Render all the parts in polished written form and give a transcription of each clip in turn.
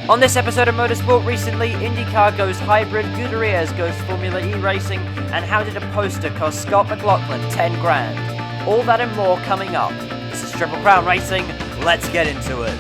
On this episode of Motorsport recently, IndyCar goes hybrid, Gutierrez goes Formula E racing, and how did a poster cost Scott McLaughlin 10 grand? All that and more coming up. This is Triple Crown Racing, let's get into it.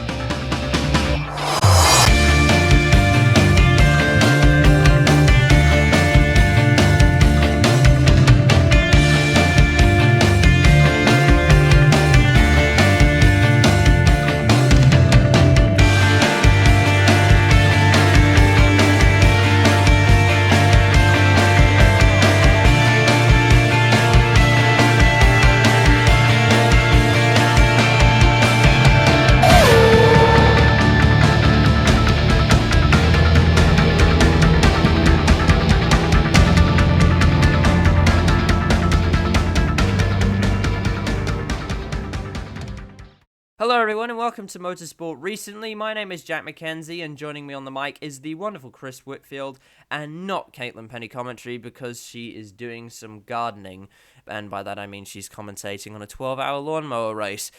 Hello everyone and welcome to Motorsport Recently. My name is Jack McKenzie and joining me on the mic is the wonderful Chris Whitfield and not Caitlin Penny commentary because she is doing some gardening, and by that I mean she's commentating on a 12-hour lawnmower race.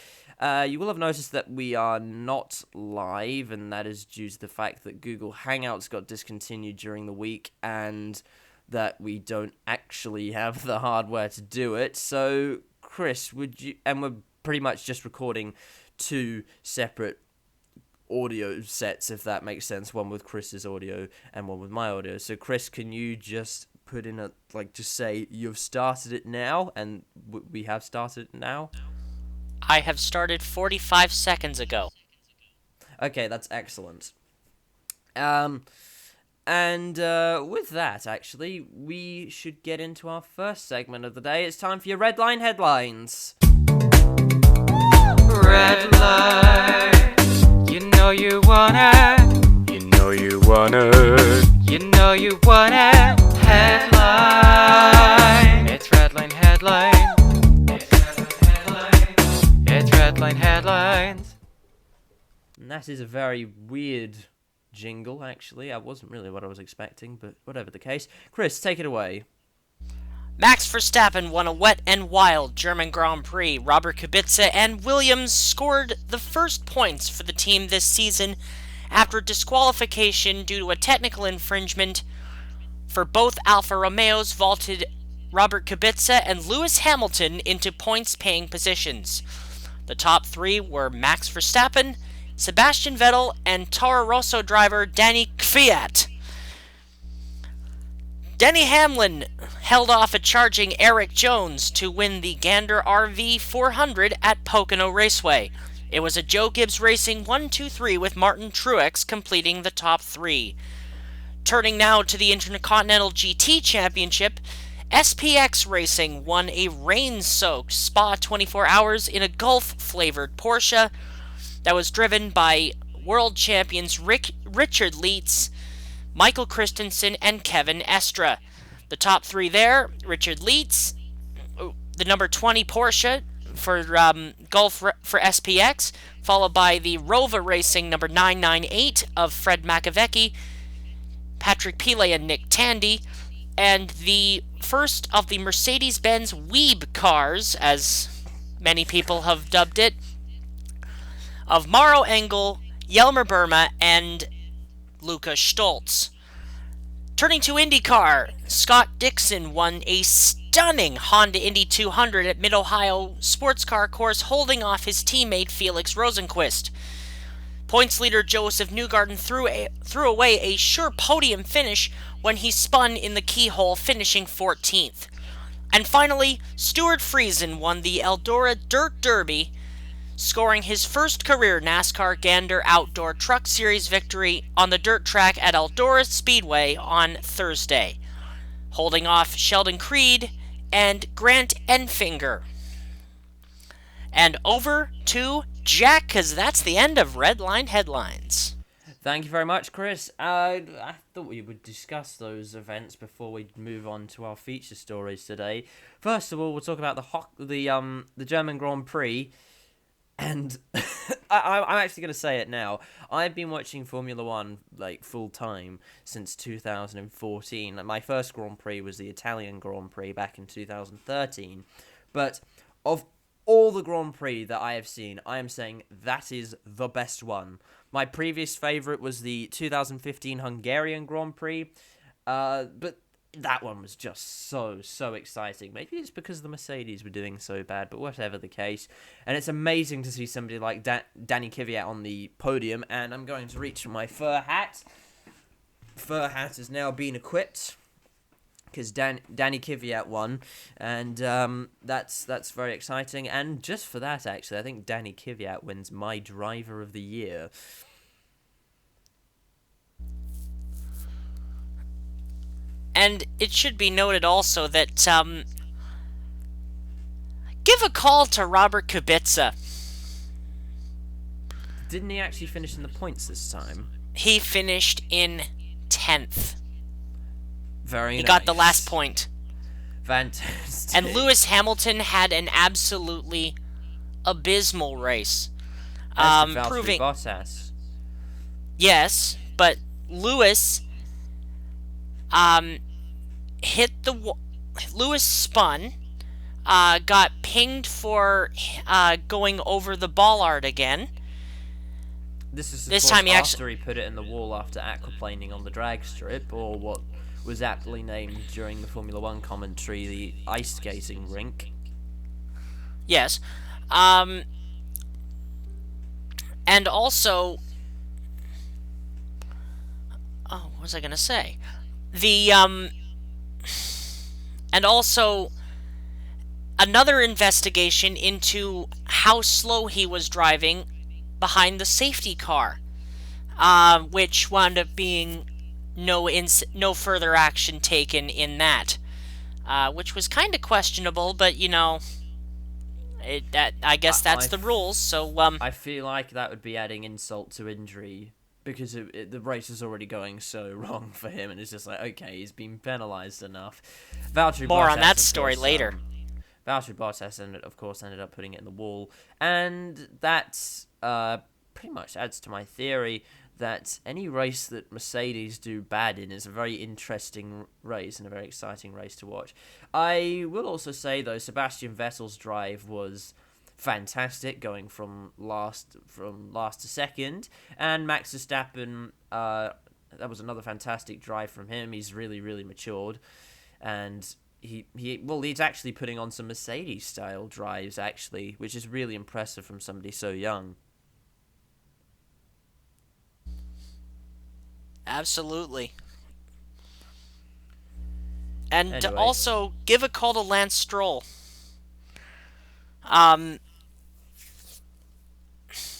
You will have noticed that we are not live, and that is due to the fact that Google Hangouts got discontinued during the week and that we don't actually have the hardware to do it. So Chris, and we're pretty much just recording two separate audio sets, if that makes sense, one with Chris's audio and one with my audio. So Chris, can you just put in just say you've started it now, and we have started it now? I have started 45 seconds ago. Okay, that's excellent. And with that, actually, we should get into our first segment of the day. It's time for your Red Line Headlines. Red light, you know you want it. You know you want it. You know you want it. Headline. It's Red Line Headline. It's Red Line Headlines. It's Red Line Headlines. And that is a very weird jingle, actually. That wasn't really what I was expecting, but whatever the case. Chris, take it away. Max Verstappen won a wet and wild German Grand Prix. Robert Kubica and Williams scored the first points for the team this season after disqualification due to a technical infringement for both Alfa Romeos vaulted Robert Kubica and Lewis Hamilton into points-paying positions. The top three were Max Verstappen, Sebastian Vettel, and Toro Rosso driver Danny Kvyat. Denny Hamlin held off a charging Eric Jones to win the Gander RV 400 at Pocono Raceway. It was a Joe Gibbs Racing 1-2-3 with Martin Truex completing the top three. Turning now to the Intercontinental GT Championship, SPX Racing won a rain-soaked Spa 24 Hours in a Gulf-flavored Porsche that was driven by world champions Richard Leitz, Michael Christensen, and Kevin Estra. The top three there, Richard Leitz, the number 20 Porsche for Gulf for SPX, followed by the Rova Racing number 998 of Fred Makovecki, Patrick Pile, and Nick Tandy, and the first of the Mercedes-Benz Weeb cars, as many people have dubbed it, of Maro Engel, Yelmer Burma, and Lukas Stoltz. Turning to IndyCar, Scott Dixon won a stunning Honda Indy 200 at Mid-Ohio Sports Car Course, holding off his teammate Felix Rosenqvist. Points leader Joseph Newgarden threw away a sure podium finish when he spun in the keyhole, finishing 14th. And finally, Stuart Friesen won the Eldora Dirt Derby, scoring his first career NASCAR Gander Outdoor Truck Series victory on the dirt track at Eldora Speedway on Thursday, holding off Sheldon Creed and Grant Enfinger. And over to Jack, because that's the end of Red Line Headlines. Thank you very much, Chris. I thought we would discuss those events before we move on to our feature stories today. First of all, we'll talk about the German Grand Prix. And I'm actually going to say it now. I've been watching Formula One full time since 2014. My first Grand Prix was the Italian Grand Prix back in 2013. But of all the Grand Prix that I have seen, I am saying that is the best one. My previous favourite was the 2015 Hungarian Grand Prix, but that one was just so exciting. Maybe it's because the Mercedes were doing so bad, but whatever the case. And it's amazing to see somebody like Danny Kvyat on the podium, and I'm going to reach for my fur hat. Fur hat has now been equipped, because Danny Kvyat won, and that's very exciting. And just for that, actually, I think Danny Kvyat wins my Driver of the Year. And it should be noted also that give a call to Robert Kubica. Didn't he actually finish in the points this time? He finished in 10th. Very nice. He got the last point. Fantastic. And Lewis Hamilton had an absolutely abysmal race. Proving Bottas. Yes, but Lewis hit the Lewis spun, got pinged for going over the bollard again. This is this time after he put it in the wall after aquaplaning on the drag strip, or what was aptly named during the Formula 1 commentary, the ice skating rink. Yes. And also, oh, what was I gonna say? And also another investigation into how slow he was driving behind the safety car, which wound up being no further action taken in that, which was kind of questionable, but I guess that's the rules. So I feel like that would be adding insult to injury, because the race is already going so wrong for him, and it's just like, okay, he's been penalised enough. More on that story later. Valtteri Bottas ended up putting it in the wall, and that pretty much adds to my theory that any race that Mercedes do bad in is a very interesting race and a very exciting race to watch. I will also say, though, Sebastian Vettel's drive was fantastic, going from last to second, and Max Verstappen, that was another fantastic drive from him. He's really matured, and he's actually putting on some Mercedes style drives, actually, which is really impressive from somebody so young. Absolutely. And Anyway. Also give a call to Lance Stroll.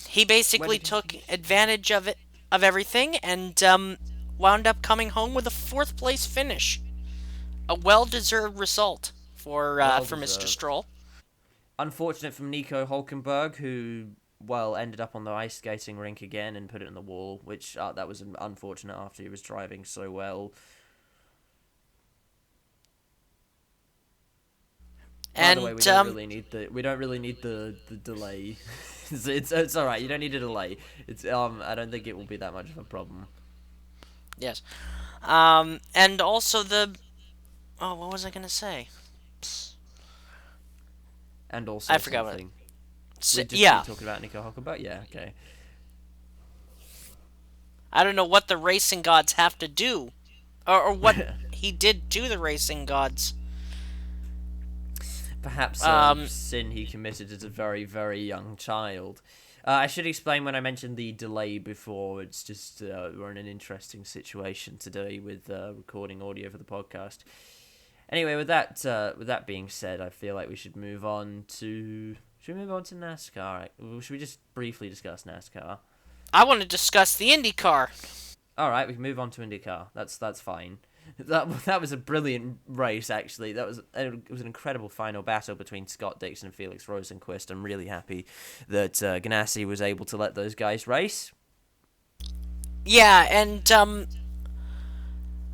He basically took advantage of everything, and wound up coming home with a 4th place finish. A well-deserved result for Mr. Stroll. Unfortunate from Nico Hulkenberg, who ended up on the ice skating rink again and put it in the wall, which that was unfortunate after he was driving so well. And by the way, we don't really need the delay. it's all right. You don't need a delay. I don't think it will be that much of a problem. Yes. And also what was I gonna say? And also I forgot something. We're just talking about Nico Hulkenberg? Yeah, okay. I don't know what the racing gods have to do, or what he did to the racing gods. Perhaps sin he committed as a very young child. I should explain, when I mentioned the delay before, it's just we're in an interesting situation today with recording audio for the podcast. Anyway, with that being said, I feel like we should move on to... Should we move on to NASCAR? Should we just briefly discuss NASCAR? I want to discuss the IndyCar. All right, we can move on to IndyCar. That's fine. That was a brilliant race, actually. It was an incredible final battle between Scott Dixon and Felix Rosenqvist. I'm really happy that Ganassi was able to let those guys race. Yeah, and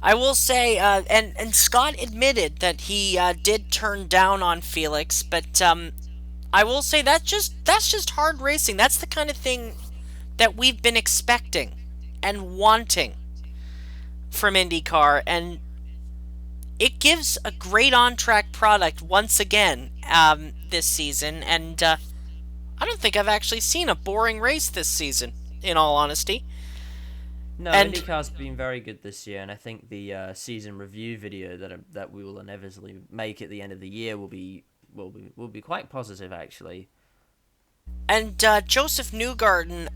I will say, and Scott admitted that he did turn down on Felix, but I will say that's just hard racing. That's the kind of thing that we've been expecting and wanting from IndyCar, and it gives a great on-track product once again this season, and I don't think I've actually seen a boring race this season. in all honesty. No, And IndyCar's been very good this year, and I think the season review video that we will inevitably make at the end of the year will be quite positive, actually. Joseph Newgarden,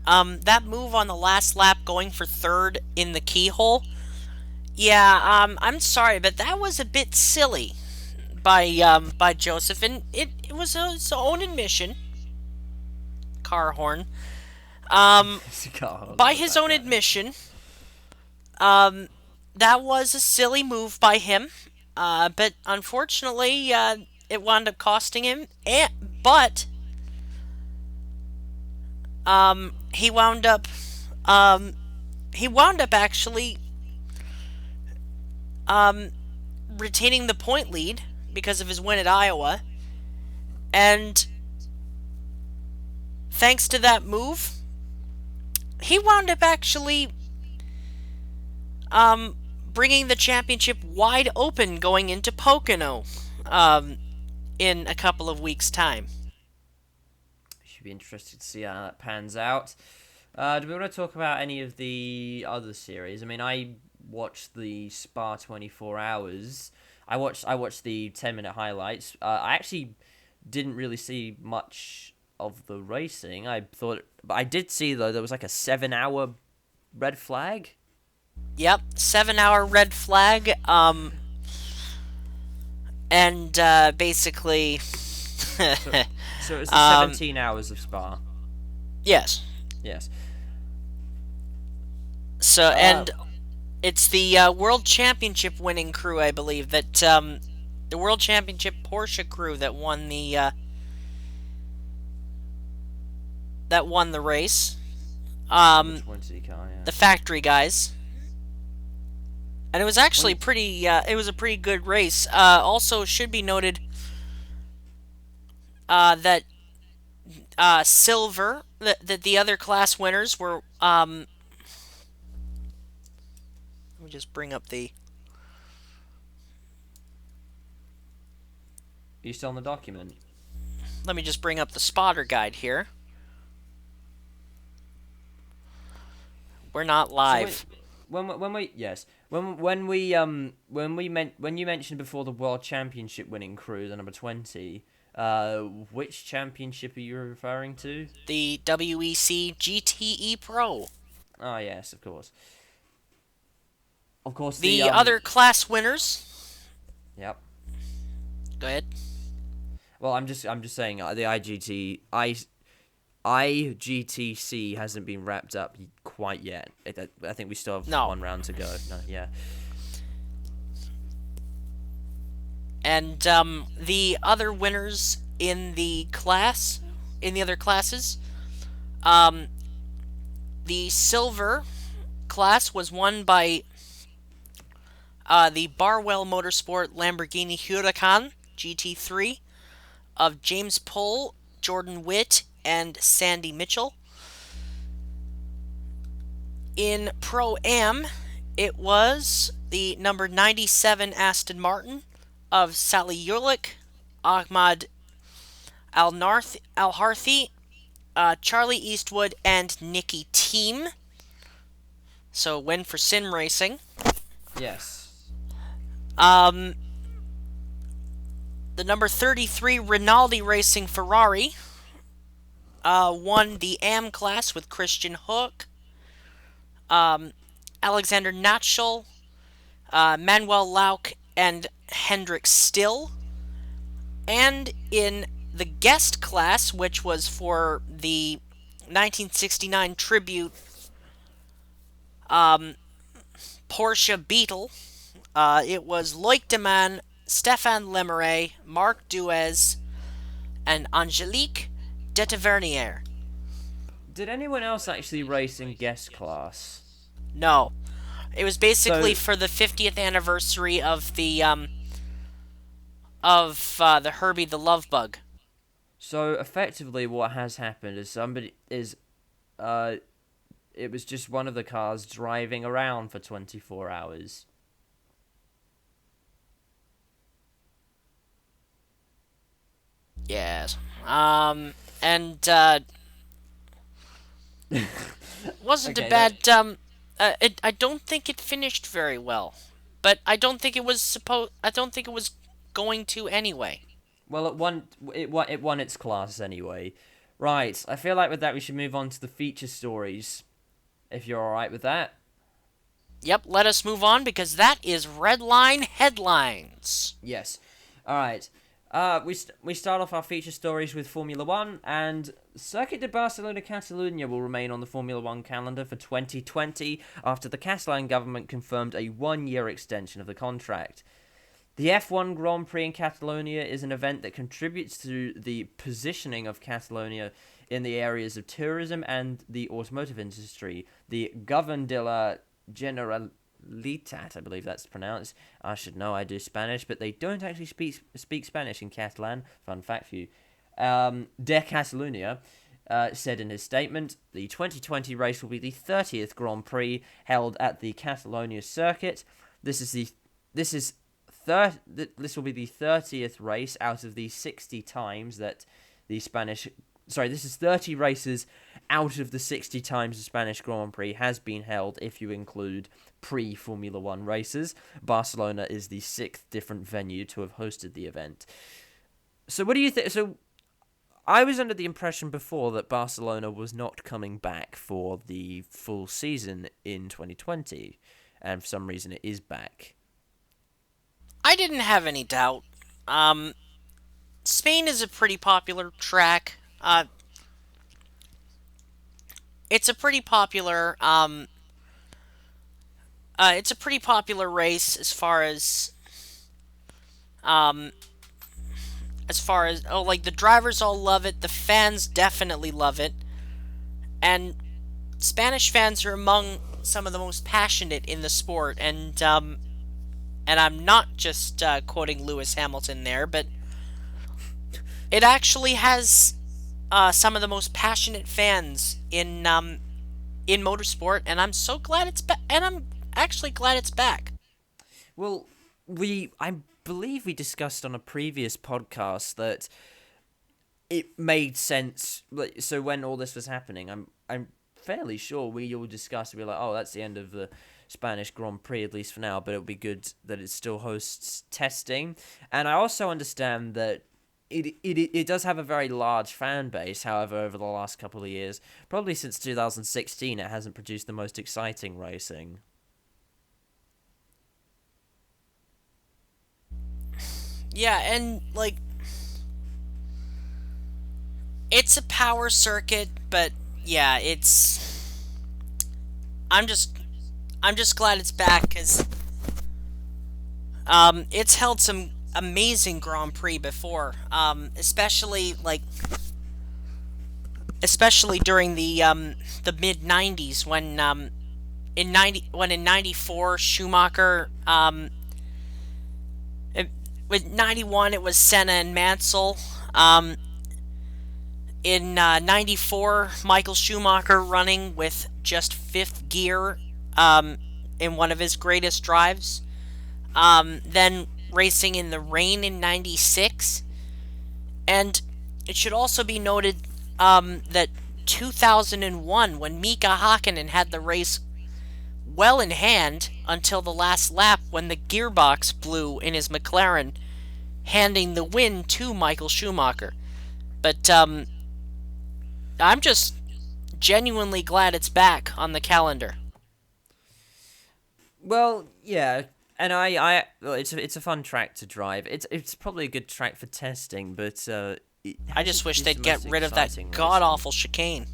that move on the last lap going for third in the keyhole. Yeah, I'm sorry, but that was a bit silly by Joseph, and it was his own admission. Car horn. God, By in the his own background. admission, that was a silly move by him. But unfortunately, it wound up costing him. But he wound up actually retaining the point lead because of his win at Iowa, and thanks to that move, he wound up actually bringing the championship wide open going into Pocono in a couple of weeks' time. Should be interested to see how that pans out. Do we want to talk about any of the other series? I mean, I watched the Spa 24 Hours. I watched the 10-minute highlights. I actually didn't really see much of the racing. But I did see though there was like a 7-hour red flag. Yep, 7-hour red flag. And basically, So it's the 17 hours of Spa. yes. Yes. So and it's the World Championship winning crew, I believe, that the World Championship Porsche crew that won the race. The 20 car, yeah. The factory guys. And it was actually pretty. It was a pretty good race. Also, should be noted that silver. That the other class winners were. Let me just bring up the. Are you still on the document? Let me just bring up the spotter guide here. We're not live. So when you mentioned before the World Championship winning crew, the number 20, which championship are you referring to? The WEC GTE Pro. Oh yes, of course. Of course, The other class winners. Yep. Go ahead. Well, I'm just saying the IGTC hasn't been wrapped up quite yet. I think we still have one round to go. No, yeah. And the other winners in the other classes, the silver class was won by the Barwell Motorsport Lamborghini Huracan GT3 of James Pohl, Jordan Witt, and Sandy Mitchell. In Pro-Am, it was the number 97 Aston Martin of Sally Yulich, Ahmad Al-Harthi, Charlie Eastwood, and Nicky Team. So, win for Sim Racing. Yes. The number 33 Rinaldi Racing Ferrari won the AM class with Christian Hook, Alexander Natschel, Manuel Lauk, and Hendrik Still. And in the guest class, which was for the 1969 tribute Porsche Beetle, it was Loic Deman, Stéphane Lemeray, Marc Duez, and Angelique Detavernier. Did anyone else actually race in guest class? No. It was basically for the 50th anniversary of the Herbie the Love Bug. So effectively, what has happened is it was just one of the cars driving around for 24 hours. Yes. Wasn't a Okay, that bad. I don't think it finished very well, but I don't think it was supposed. I don't think it was going to anyway. well, it won its class anyway. Right, I feel like with that we should move on to the feature stories. If you're all right with that. Yep, let us move on because that is Red Line Headlines. Yes. All right. We start off our feature stories with Formula One, and Circuit de Barcelona Catalunya will remain on the Formula One calendar for 2020 after the Catalan government confirmed a 1-year extension of the contract. The F1 Grand Prix in Catalonia is an event that contributes to the positioning of Catalonia in the areas of tourism and the automotive industry. The Govern de la Generalitat, I believe that's pronounced. I should know, I do Spanish, but they don't actually speak Spanish in Catalan. Fun fact for you. De Catalunya said in his statement, the 2020 race will be the 30th Grand Prix held at the Catalonia circuit. This will be the 30th race out of the 60 times that the Spanish... Sorry, this is 30 races out of the 60 times the Spanish Grand Prix has been held, if you include pre-Formula One races. Barcelona is the 6th different venue to have hosted the event. So what do you think? So I was under the impression before that Barcelona was not coming back for the full season in 2020, and for some reason it is back. I didn't have any doubt. Spain is a pretty popular track. It's a pretty popular. It's a pretty popular race as far as like the drivers all love it, the fans definitely love it, and Spanish fans are among some of the most passionate in the sport, and I'm not just quoting Lewis Hamilton there, but it actually has some of the most passionate fans in motorsport, and I'm so glad it's back. And I'm actually glad it's back. Well, I believe we discussed on a previous podcast that it made sense. So when all this was happening, I'm fairly sure we all discussed. We were like, oh, that's the end of the Spanish Grand Prix, at least for now. But it'll be good that it still hosts testing. And I also understand that it does have a very large fan base. However, over the last couple of years, probably since 2016, it hasn't produced the most exciting racing. Yeah, and like it's a power circuit, but yeah, I'm just glad it's back because it's held some amazing Grand Prix before, especially during the mid '90s when in '94 Schumacher with '91 it was Senna and Mansell. In '94 Michael Schumacher running with just fifth gear in one of his greatest drives. Then racing in the rain in '96, and it should also be noted that 2001, when Mika Hakkinen had the race well in hand until the last lap when the gearbox blew in his McLaren, handing the win to Michael Schumacher. But I'm just genuinely glad it's back on the calendar. Well, yeah, and well, it's a fun track to drive. It's probably a good track for testing, but I just wish they'd get rid of that god-awful chicane.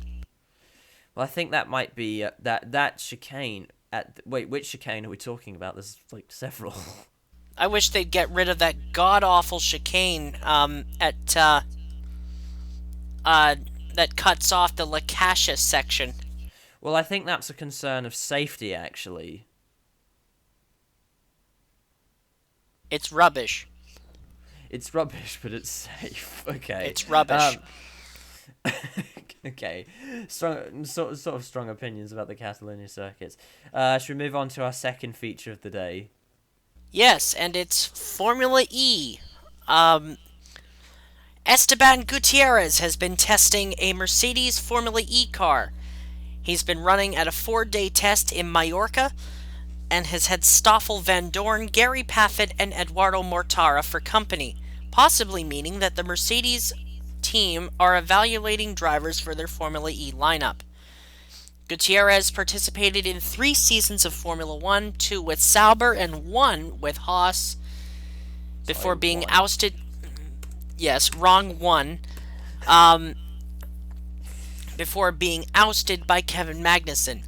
Well, I think that might be that chicane. Wait, which chicane are we talking about? There's like several. I wish they'd get rid of that god-awful chicane that cuts off the La Cacha section. Well, I think that's a concern of safety, actually. It's rubbish. It's rubbish, but it's safe. Okay. It's rubbish. Okay. Sort of strong opinions about the Catalonia circuits. Should we move on to our second feature of the day? Yes, and it's Formula E. Esteban Gutierrez has been testing a Mercedes Formula E car. He's been running at a 4-day test in Mallorca and has had Stoffel Van Dorn, Gary Paffett, and Eduardo Mortara for company, possibly meaning that the Mercedes team are evaluating drivers for their Formula E lineup. Gutierrez participated in 3 seasons of Formula One, 2 with Sauber and 1 with Haas, before being ousted. Yes, wrong one. Before being ousted by Kevin Magnussen.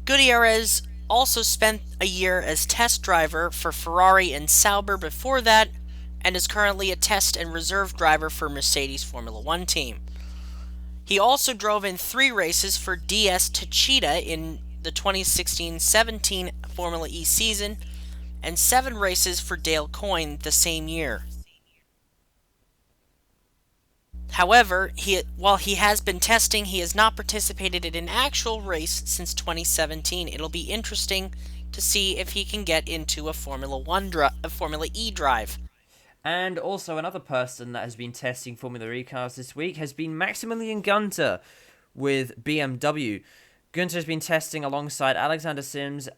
Gutierrez also spent a year as test driver for Ferrari and Sauber before that, and is currently a test and reserve driver for Mercedes Formula One team. He also drove in 3 races for DS Techeetah in the 2016-17 Formula E season, and 7 races for Dale Coyne the same year. However, while he has been testing, he has not participated in an actual race since 2017. It'll be interesting to see if he can get into a Formula E drive. And also another person that has been testing Formula E cars this week has been Maximilian Gunter with BMW. Gunter has been testing alongside Alexander Sims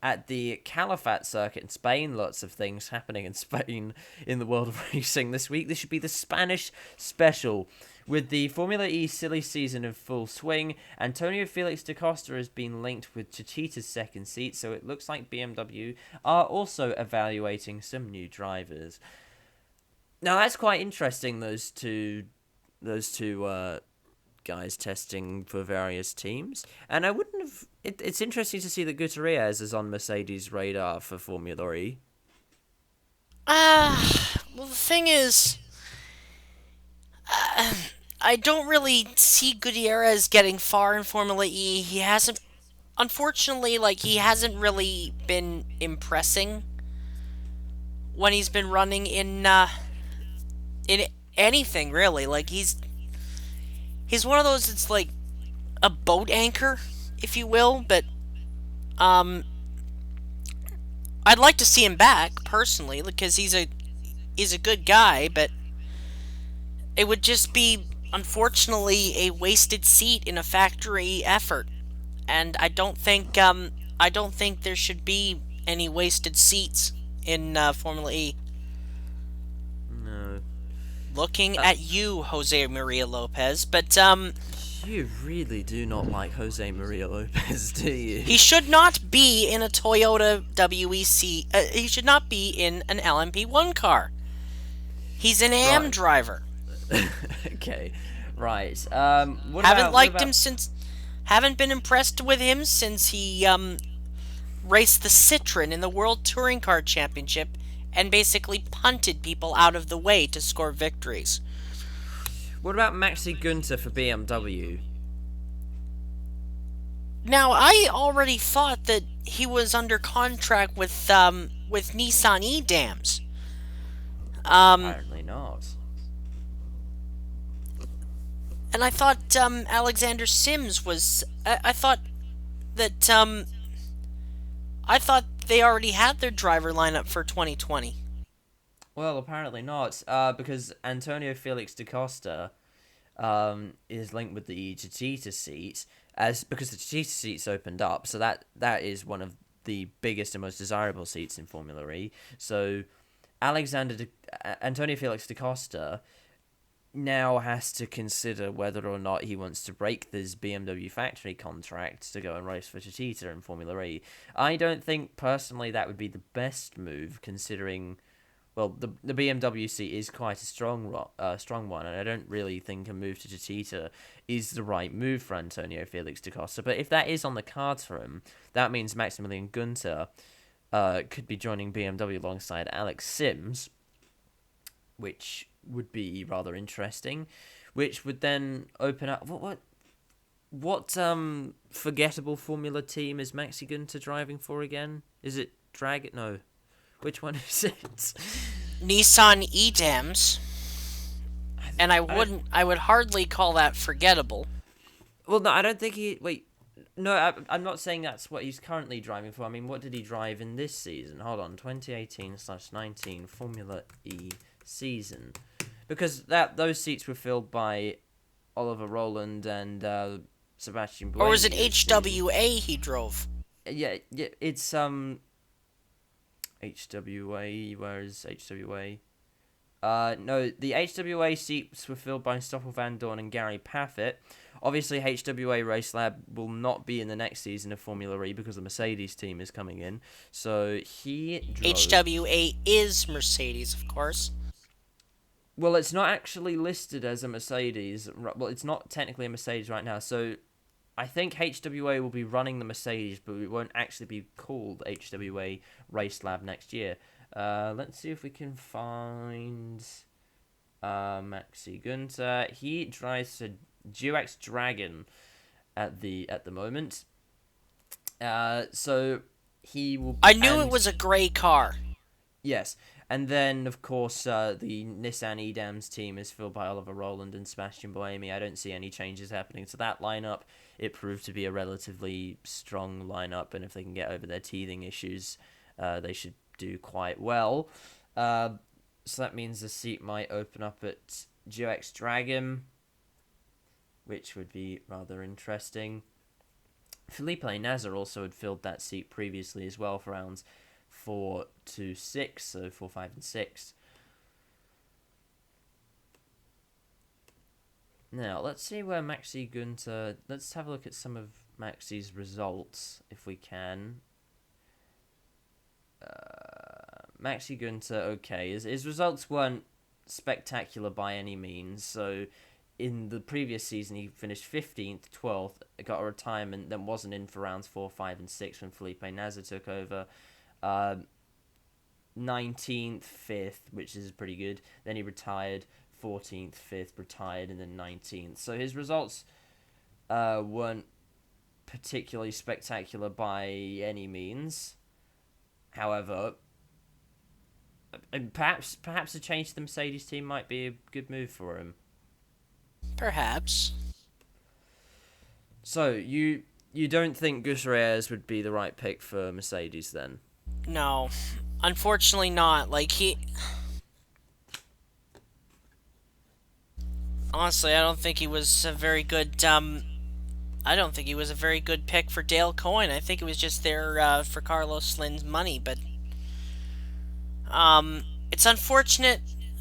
at the Calafat circuit in Spain. Lots of things happening in Spain in the world of racing this week. This should be the Spanish special. With the Formula E silly season in full swing, Antonio Felix da Costa has been linked with Techeetah's second seat, so it looks like BMW are also evaluating some new drivers. Now that's quite interesting, those two guys testing for various teams. And I wouldn't have... It's interesting to see that Gutierrez is on Mercedes' radar for Formula E. Well, the thing is, I don't really see Gutierrez getting far in Formula E. He hasn't... Unfortunately, he hasn't really been impressing when he's been running in anything, really. He's one of those that's like a boat anchor, if you will, but I'd like to see him back personally, because he's a good guy, but it would just be, unfortunately, a wasted seat in a factory effort. And I don't think there should be any wasted seats in Formula E. No. Looking at you, Jose Maria Lopez, but you really do not like Jose Maria Lopez, do you? He should not be in a Toyota WEC. He should not be in an LMP1 car. He's an AM driver. Okay, right. Haven't been impressed with him since he raced the Citroen in the World Touring Car Championship and basically punted people out of the way to score victories. What about Maxi Gunter for BMW? Now, I already thought that he was under contract with Nissan E-Dams. Apparently not. And I thought Alexander Sims was... I thought they already had their driver lineup for 2020. Well, apparently not, because Antonio Felix da Costa is linked with the Techeetah seat, because the Techeetah seat's opened up, so that is one of the biggest and most desirable seats in Formula E. So Antonio Felix da Costa now has to consider whether or not he wants to break this BMW factory contract to go and race for Techeetah in Formula E. I don't think, personally, that would be the best move, considering... Well, the BMW seat is quite a strong one, and I don't really think a move to Techeetah is the right move for Antonio Felix da Costa. But if that is on the cards for him, that means Maximilian Gunter could be joining BMW alongside Alex Sims, which would be rather interesting, which would then open up... What forgettable Formula team is Maxi Gunter driving for again? Is it Dragon? No. Which one is it? Nissan E-Dams. And I would hardly call that forgettable. Well, no, I don't think he... Wait. No, I'm not saying that's what he's currently driving for. I mean, what did he drive in this season? Hold on. 2018/19 Formula E season. Because those seats were filled by Oliver Rowland and Sebastian Or was it Buemi's season. HWA he drove? Yeah, it's HWA. Where is HWA? No, the HWA seats were filled by Stoffel Van Dorn and Gary Paffett. Obviously, HWA Race Lab will not be in the next season of Formula E because the Mercedes team is coming in. So he drove. HWA is Mercedes, of course. Well, it's not actually listed as a Mercedes. Well, it's not technically a Mercedes right now. So I think HWA will be running the Mercedes, but it won't actually be called HWA Race Lab next year. Let's see if we can find Maxi Gunter. He drives a Duex Dragon at the moment. So he will. I knew it was a grey car. Yes, and then of course the Nissan Edams team is filled by Oliver Rowland and Sebastian Buemi. I don't see any changes happening to that lineup. It proved to be a relatively strong lineup, and if they can get over their teething issues, they should do quite well. So that means the seat might open up at GX Dragon, which would be rather interesting. Felipe Nasr also had filled that seat previously as well for rounds 4 to 6, so 4, 5, and 6. Now, let's see where Maxi Gunter... Let's have a look at some of Maxi's results, if we can. Maxi Gunter, okay. His results weren't spectacular by any means, so in the previous season he finished 15th, 12th, got a retirement, then wasn't in for rounds 4, 5, and 6 when Felipe Nasr took over. 19th, 5th, which is pretty good. Then he retired, 14th, 5th, retired, and then 19th. So his results weren't particularly spectacular by any means. However, perhaps a change to the Mercedes team might be a good move for him. Perhaps. So you don't think Gutierrez would be the right pick for Mercedes then? No. Unfortunately not. Honestly, I don't think he was a very good, I don't think he was a very good pick for Dale Coyne. I think it was just there, for Carlos Slim's money, but... It's unfortunate.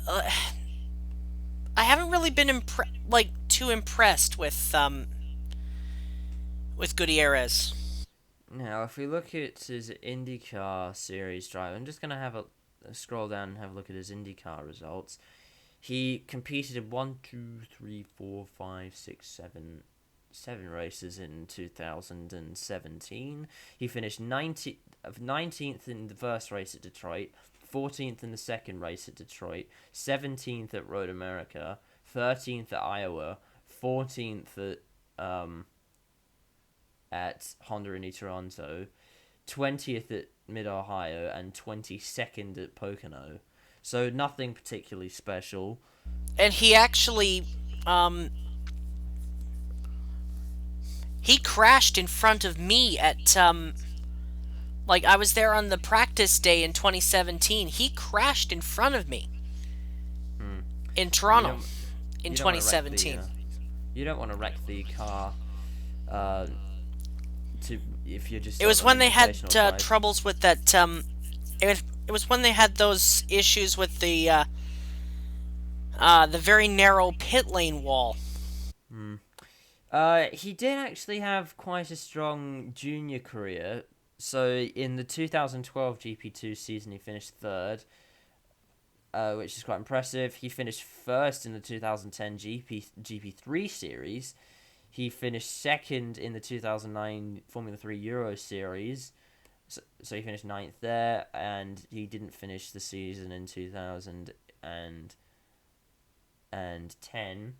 I haven't really been too impressed with Gutierrez. Now, if we look at his IndyCar Series drive, I'm just going to have a scroll down and have a look at his IndyCar results. He competed in 7 races in 2017. He finished 19th in the first race at Detroit, 14th in the second race at Detroit, 17th at Road America, 13th at Iowa, 14th at Honda Indy Toronto, 20th at Mid-Ohio, and 22nd at Pocono. So nothing particularly special. And he actually, he crashed in front of me at, I was there on the practice day in 2017. He crashed in front of me in Toronto in 2017. You don't want to wreck the car if you're just... It was when they had troubles with that, it was when they had those issues with the very narrow pit lane wall. He did actually have quite a strong junior career. So in the 2012 GP2 season, he finished 3rd, which is quite impressive. He finished 1st in the 2010 GP3 series. He finished 2nd in the 2009 Formula 3 Euro Series. So he finished 9th there, and he didn't finish the season in 2010.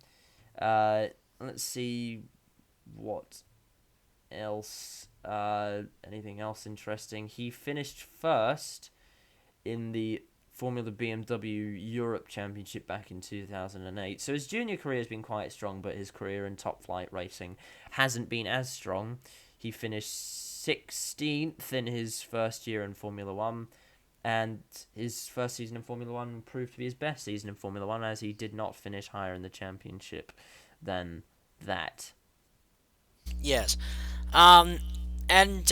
Let's see what else. Anything else interesting? He finished 1st in the Formula BMW Europe Championship back in 2008. So his junior career has been quite strong, but his career in top flight racing hasn't been as strong. He finished 16th in his first year in Formula 1, and his first season in Formula 1 proved to be his best season in Formula 1, as he did not finish higher in the championship than that. Yes. Um, and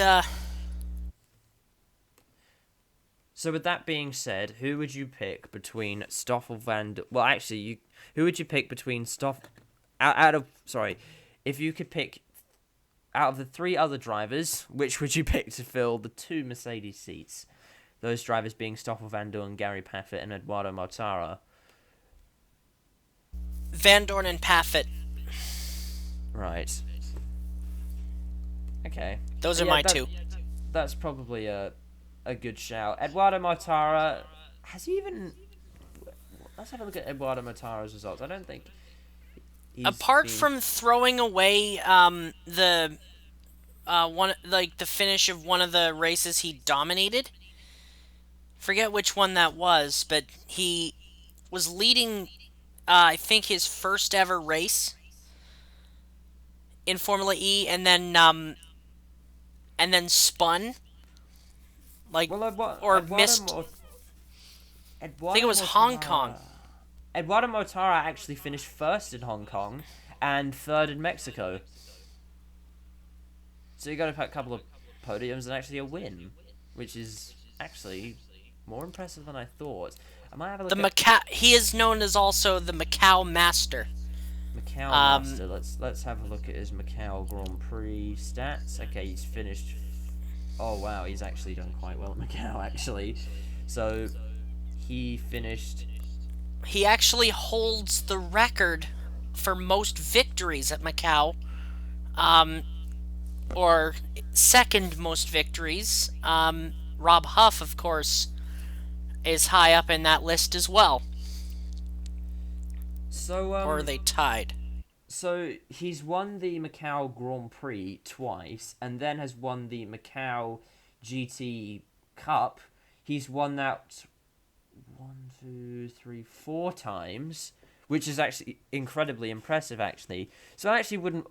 So with that being said, who would you pick between Stoffel Van? Well, actually, who would you pick between out of sorry, if you could pick out of the three other drivers, which would you pick to fill the two Mercedes seats? Those drivers being Stoffel Van Dorn, Gary Paffett, and Eduardo Mortara. Van Dorn and Paffett. Right. Okay. Those are Yeah, my two. that's probably a good shout. Eduardo Mortara, has he even? Let's have a look at Eduardo Mortara's results. I don't think Apart from throwing away the one like the finish of one of the races he dominated. Forget which one that was, but he was leading I think his first ever race in Formula E, and then spun or missed. I think it was Hong Kong. Eduardo Mortara actually finished first in Hong Kong and third in Mexico. So you got a couple of podiums and actually a win, which is actually more impressive than I thought. I might have a look at He is known as also the Macau Master. Macau Master. Let's have a look at his Macau Grand Prix stats. Okay, he's finished. Oh wow, he's actually done quite well at Macau actually. So he finished. He actually holds the record for most victories at Macau, or second most victories. Rob Huff, of course, is high up in that list as well. So or are they tied? So he's won the Macau Grand Prix twice, and then has won the Macau GT Cup. He's won that 4 times, which is actually incredibly impressive. Actually, so I actually wouldn't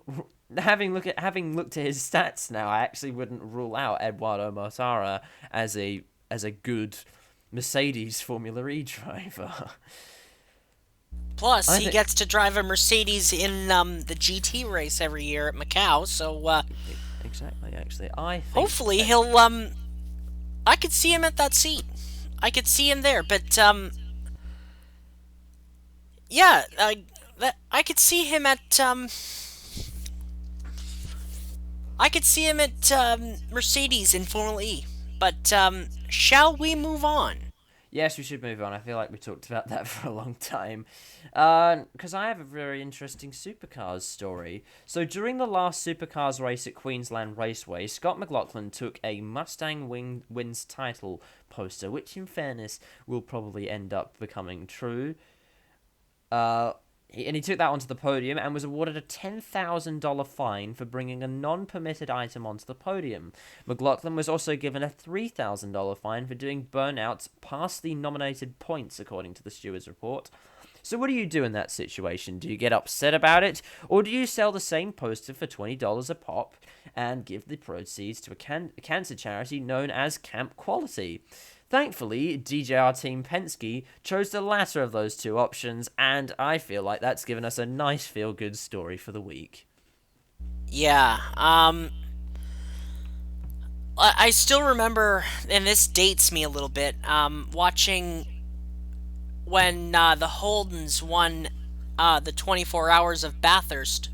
having looked at his stats now. I actually wouldn't rule out Eduardo Mortara as a good Mercedes Formula E driver. Plus, he gets to drive a Mercedes in the GT race every year at Macau, so exactly. Actually, I think hopefully he'll I could see him at that seat. I could see him there, but yeah, I could see him at Mercedes in Formula E. But shall we move on? Yes, we should move on. I feel like we talked about that for a long time. Because I have a very interesting supercars story. So during the last supercars race at Queensland Raceway, Scott McLaughlin took a Mustang wins title poster, which in fairness will probably end up becoming true. He took that onto the podium and was awarded a $10,000 fine for bringing a non-permitted item onto the podium. McLaughlin was also given a $3,000 fine for doing burnouts past the nominated points, according to the stewards report. So what do you do in that situation? Do you get upset about it, or do you sell the same poster for $20 a pop and give the proceeds to a cancer charity known as Camp Quality? Thankfully, DJR Team Penske chose the latter of those two options, and I feel like that's given us a nice feel-good story for the week. Yeah, I still remember, and this dates me a little bit, watching when the Holdens won the 24 Hours of Bathurst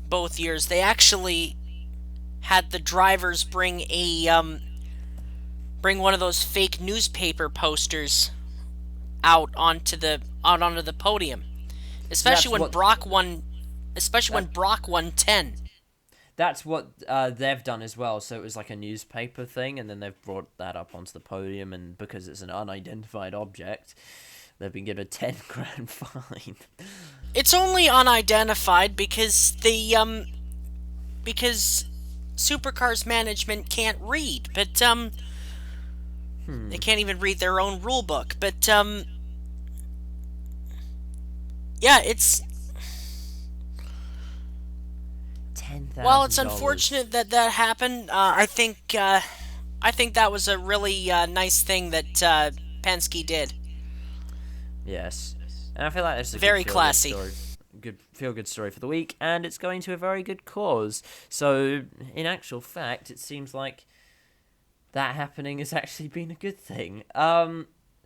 both years. They actually had the drivers bring one of those fake newspaper posters out onto the podium, especially when Brock won 10. That's what they've done as well. So it was like a newspaper thing, and then they've brought that up onto the podium, and because it's an unidentified object, they've been given a $10,000 fine. It's only unidentified because Supercars management can't read, but they can't even read their own rule book. But yeah, it's $10,000. Well, it's unfortunate that happened. I think that was a really nice thing that Penske did. Yes, and I feel like it's a very classy. good feel-good story for the week, and it's going to a very good cause. So, in actual fact, it seems like that happening has actually been a good thing.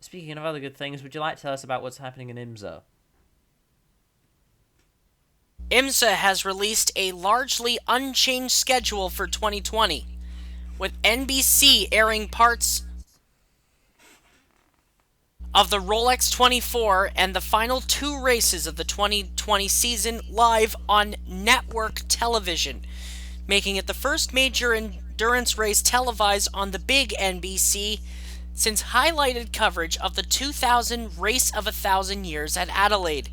Speaking of other good things, would you like to tell us about what's happening in IMSA? IMSA has released a largely unchanged schedule for 2020, with NBC airing parts of the Rolex 24 and the final 2 races of the 2020 season live on network television, making it the first major endurance race televised on the big NBC since highlighted coverage of the 2000 Race of a Thousand Years at Adelaide.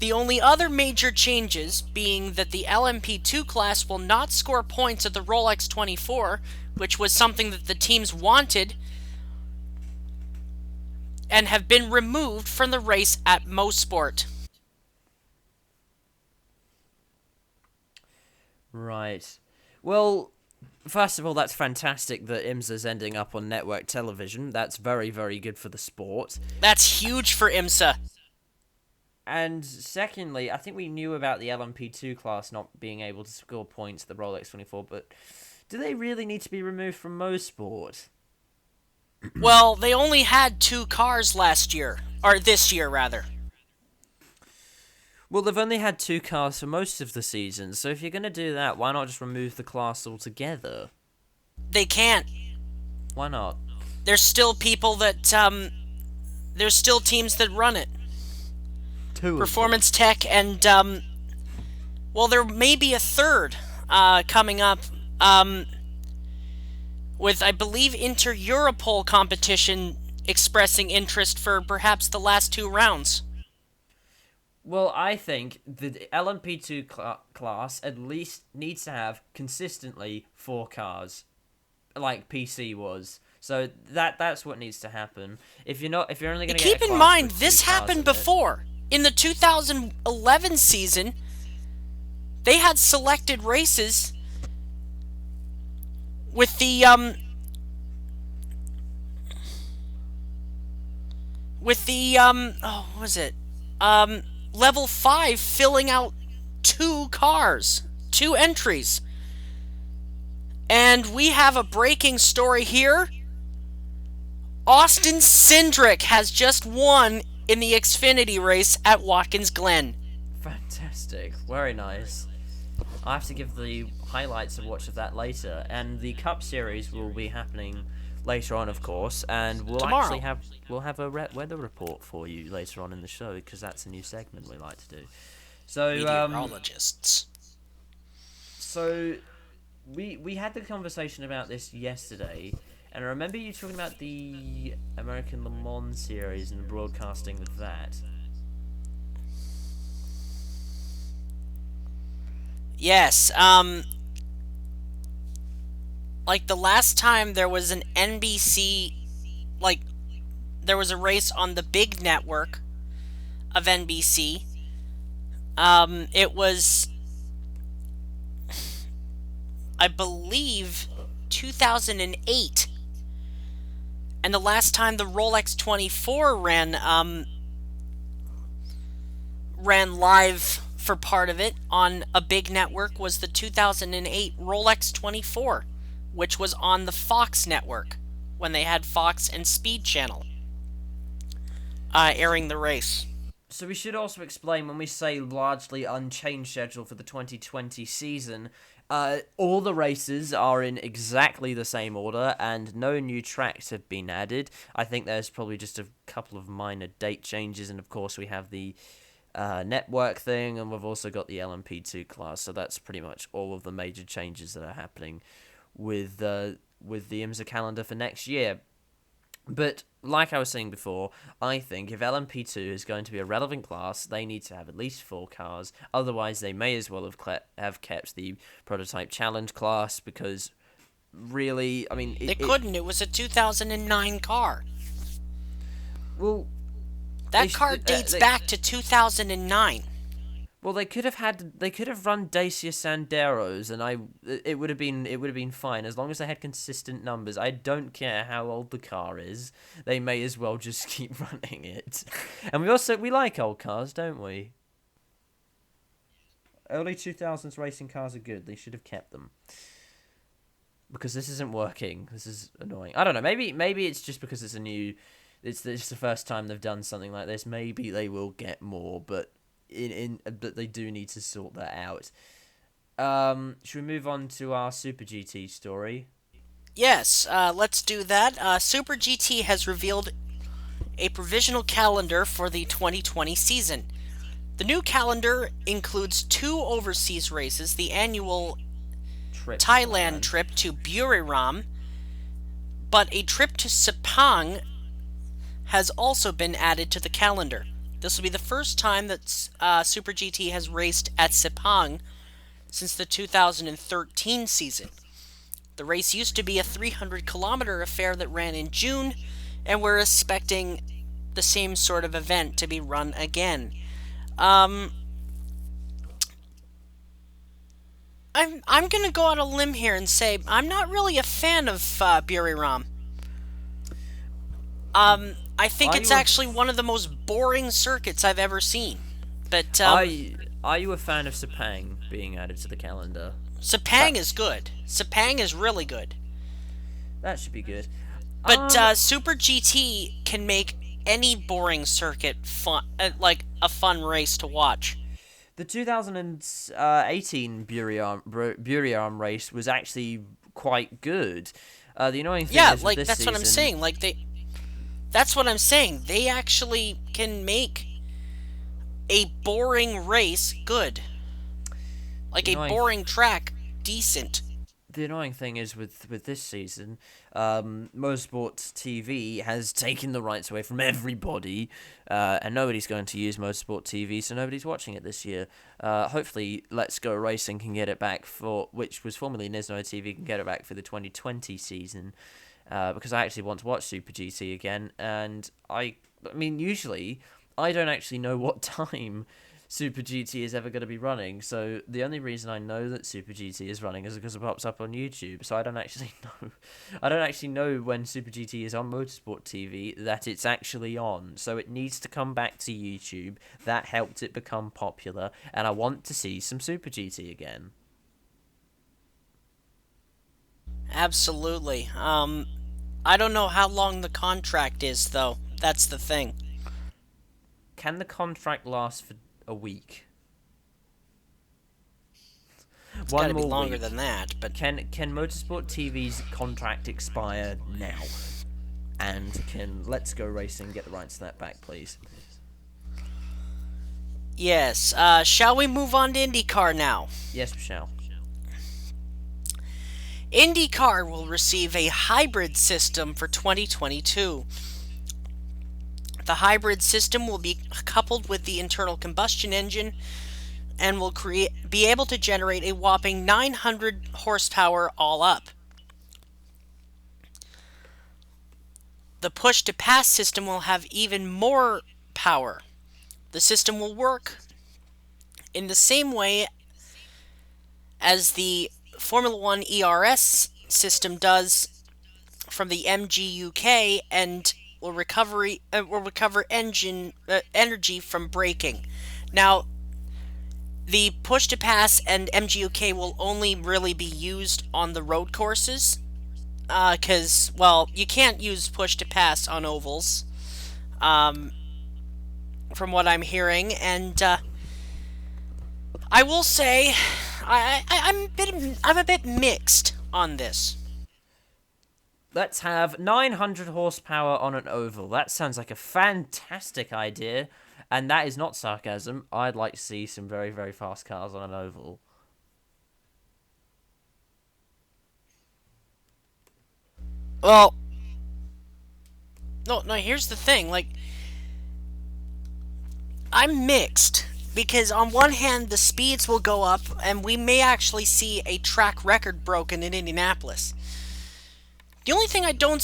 The only other major changes being that the LMP2 class will not score points at the Rolex 24, which was something that the teams wanted, and have been removed from the race at Motorsport. Right. Well, first of all, that's fantastic that IMSA's ending up on network television. That's very, very good for the sport. That's huge for IMSA. And secondly, I think we knew about the LMP2 class not being able to score points at the Rolex 24, but do they really need to be removed from Motorsport? Well, they only had 2 cars last year, or this year rather. Well, they've only had 2 cars for most of the season, so if you're going to do that, why not just remove the class altogether? They can't. Why not? There's still people that, there's still teams that run it. 2 Performance Tech and, well, there may be a third, coming up, with, I believe, Inter-Europol competition expressing interest for perhaps the last 2 rounds. Well, I think the LMP2 class at least needs to have consistently 4 cars, like PC was. So that's what needs to happen. If you're only going to keep in mind this happened before. In the 2011 season, they had selected races with the what was it? Level 5 filling out 2 cars, 2 entries. And we have a breaking story here. Austin Cindric has just won in the Xfinity race at Watkins Glen. Fantastic. Very nice. I have to give the highlights of watch of that later, and the Cup Series will be happening later on, of course, and we'll Tomorrow. actually have a weather report for you later on in the show, because that's a new segment we like to do. So Meteorologists. So we had the conversation about this yesterday, and I remember you talking about the American Le Mans series and the broadcasting of that. Yes, like the last time there was an NBC, like, there was a race on the big network of NBC, it was, I believe, 2008, and the last time the Rolex 24 ran live for part of it on a big network was the 2008 Rolex 24, which was on the Fox network when they had Fox and Speed Channel airing the race. So we should also explain, when we say largely unchanged schedule for the 2020 season, all the races are in exactly the same order, and no new tracks have been added. I think there's probably just a couple of minor date changes, and of course we have the network thing, and we've also got the LMP2 class, so that's pretty much all of the major changes that are happening with the IMSA calendar for next year. But like I was saying before, I think if LMP2 is going to be a relevant class, they need to have at least 4 cars. Otherwise, they may as well have kept the prototype challenge class, because really, I mean, They couldn't. It was a 2009 car. Well, that car dates back to 2009. Well, they could have run Dacia Sanderos, and it would have been fine as long as they had consistent numbers. I don't care how old the car is; they may as well just keep running it. And we like old cars, don't we? early 2000s racing cars are good. They should have kept them. Because this isn't working. This is annoying. I don't know. Maybe it's just because it's a new... It's the first time they've done something like this. Maybe they will get more, but but they do need to sort that out. Should we move on to our Super GT story? Yes, let's do that. Super GT has revealed a provisional calendar for the 2020 season. The new calendar includes 2 overseas races, the annual Thailand trip to Buriram, but a trip to Sepang has also been added to the calendar. This will be the first time that Super GT has raced at Sepang since the 2013 season. The race used to be a 300-kilometer affair that ran in June, and we're expecting the same sort of event to be run again. I'm gonna go out on a limb here and say I'm not really a fan of Buriram. I think it's actually one of the most boring circuits I've ever seen. But are you a fan of Sepang being added to the calendar? Sepang is good. Sepang is really good. That should be good. But Super GT can make any boring circuit fun, like a fun race to watch. The 2018 Buriram race was actually quite good. The annoying thing is with this that's season, what I'm saying. That's what I'm saying. They actually can make a boring race good. Like a boring track decent. The annoying thing is with this season, Motorsport TV has taken the rights away from everybody, and nobody's going to use Motorsport TV, so nobody's watching it this year. Hopefully, Let's Go Racing can get it back which was formerly Nismo TV, can get it back for the 2020 season, because I actually want to watch Super GT again, and I mean, usually, I don't actually know what time Super GT is ever going to be running, so the only reason I know that Super GT is running is because it pops up on YouTube, so I don't actually know when Super GT is on Motorsport TV that it's actually on, so it needs to come back to YouTube. That helped it become popular, and I want to see some Super GT again. Absolutely. I don't know how long the contract is, though. That's the thing. Can the contract last for a week? It's gotta be longer than that, but can Motorsport TV's contract expire now? And can Let's Go Racing get the rights to that back, please? Yes. Shall we move on to IndyCar now? Yes, we shall. IndyCar will receive a hybrid system for 2022. The hybrid system will be coupled with the internal combustion engine and will be able to generate a whopping 900 horsepower all up. The push-to-pass system will have even more power. The system will work in the same way as the Formula One ERS system does from the MGUK and will recover engine energy from braking. Now, the push-to-pass and MGUK will only really be used on the road courses, because, well, you can't use push-to-pass on ovals, from what I'm hearing, and I will say, I'm a bit mixed on this. Let's have 900 horsepower on an oval. That sounds like a fantastic idea. And that is not sarcasm. I'd like to see some very, very fast cars on an oval. Well, no, here's the thing. Like, I'm mixed. Because on one hand, the speeds will go up, and we may actually see a track record broken in Indianapolis. The only thing I don't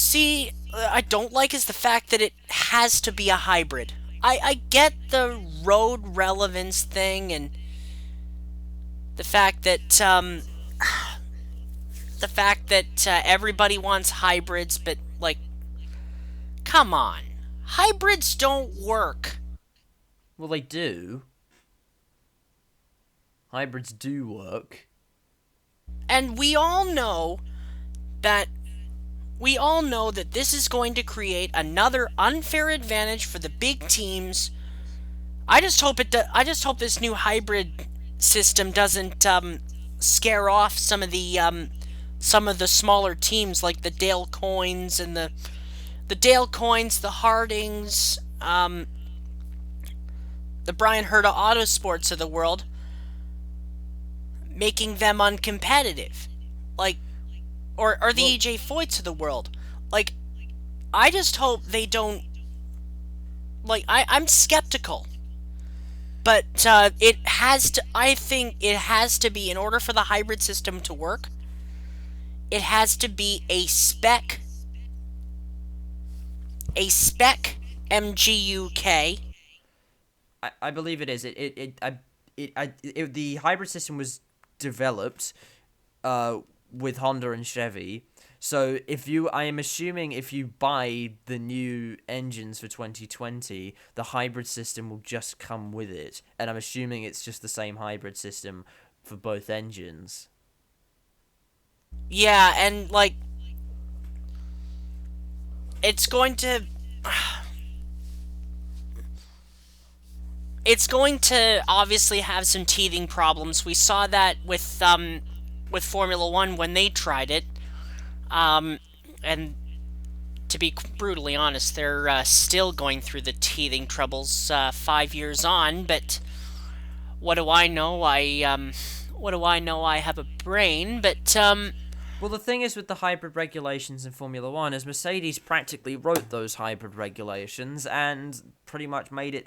like is the fact that it has to be a hybrid. I get the road relevance thing and the fact that everybody wants hybrids, but like, come on, hybrids don't work. Well, they do. Hybrids do work. And we all know that this is going to create another unfair advantage for the big teams. I just hope this new hybrid system doesn't scare off some of the smaller teams like the Dale Coins and the Hardings, the Brian Herta Autosports of the world, making them uncompetitive, or the EJ Foyts of the world. I just hope they don't. I'm skeptical, but it has to. I think it has to be, in order for the hybrid system to work, it has to be a spec MGUK. I believe it is. The hybrid system was developed with Honda and Chevy. So I am assuming if you buy the new engines for 2020, the hybrid system will just come with it, and I'm assuming it's just the same hybrid system for both engines. Yeah, and it's going to obviously have some teething problems. We saw that with Formula One when they tried it, and to be brutally honest, they're still going through the teething troubles 5 years on. But what do I know? I have a brain, but Well, the thing is with the hybrid regulations in Formula One is Mercedes practically wrote those hybrid regulations and pretty much made it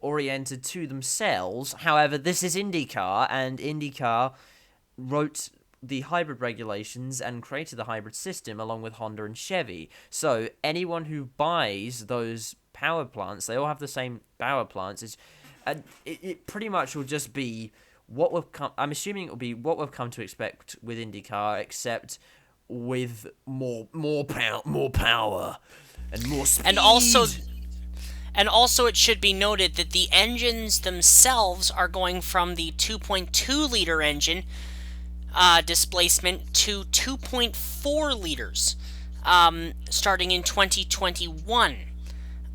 oriented to themselves. However, this is IndyCar, and IndyCar wrote the hybrid regulations and created the hybrid system along with Honda and Chevy. So anyone who buys those power plants, they all have the same power plants. It pretty much will just be what we've come. I'm assuming it will be what we've come to expect with IndyCar, except with more power and more speed. And also, it should be noted that the engines themselves are going from the 2.2 liter engine displacement to 2.4 liters, starting in 2021,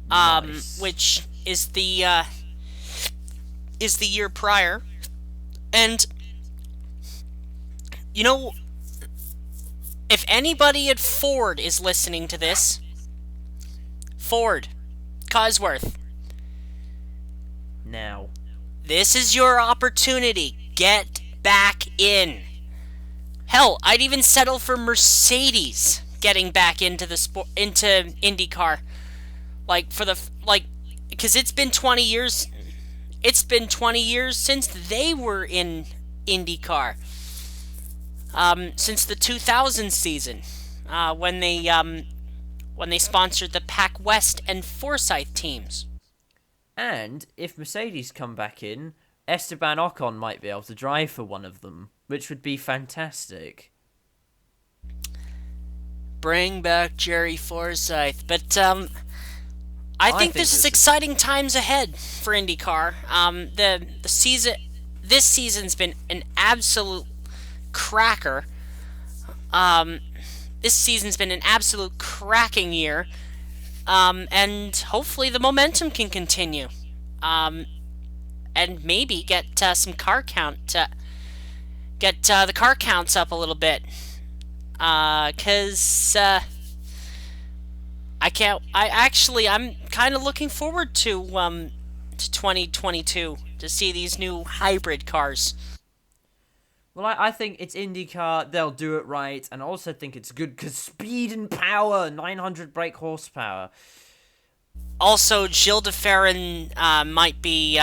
Nice. which is the year prior. And if anybody at Ford is listening to this, Ford, Cosworth, Now, this is your opportunity. Get back in. Hell, I'd even settle for Mercedes getting back into IndyCar, because it's been 20 years. It's been 20 years since they were in IndyCar. Since the 2000 season, when they sponsored the Pac West and Forsyth teams. and if Mercedes come back in, Esteban Ocon might be able to drive for one of them, which would be fantastic. Bring back Jerry Forsyth. But I think this is exciting times ahead for IndyCar. This season's been an absolute cracker. This season's been an absolute cracking year, and hopefully the momentum can continue, and maybe get some car count, get the car counts up a little bit, because I'm kind of looking forward to 2022 to see these new hybrid cars. Well, I think it's IndyCar, they'll do it right, and I also think it's good because speed and power, 900 brake horsepower. Also, Gilles de Ferran might be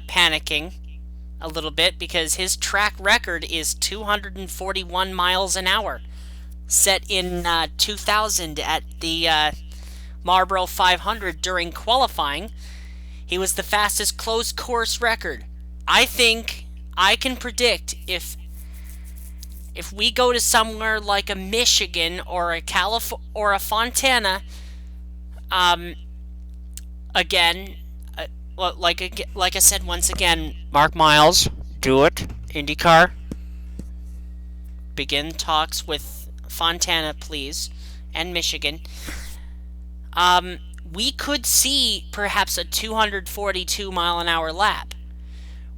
panicking a little bit, because his track record is 241 miles an hour, set in 2000 at the Marlboro 500 during qualifying. He was the fastest closed course record. I think I can predict if we go to somewhere like a Michigan or a Fontana, Again, like I said once again, Mark Miles, do it. IndyCar, begin talks with Fontana, please, and Michigan. We could see perhaps a 242 mile an hour lap.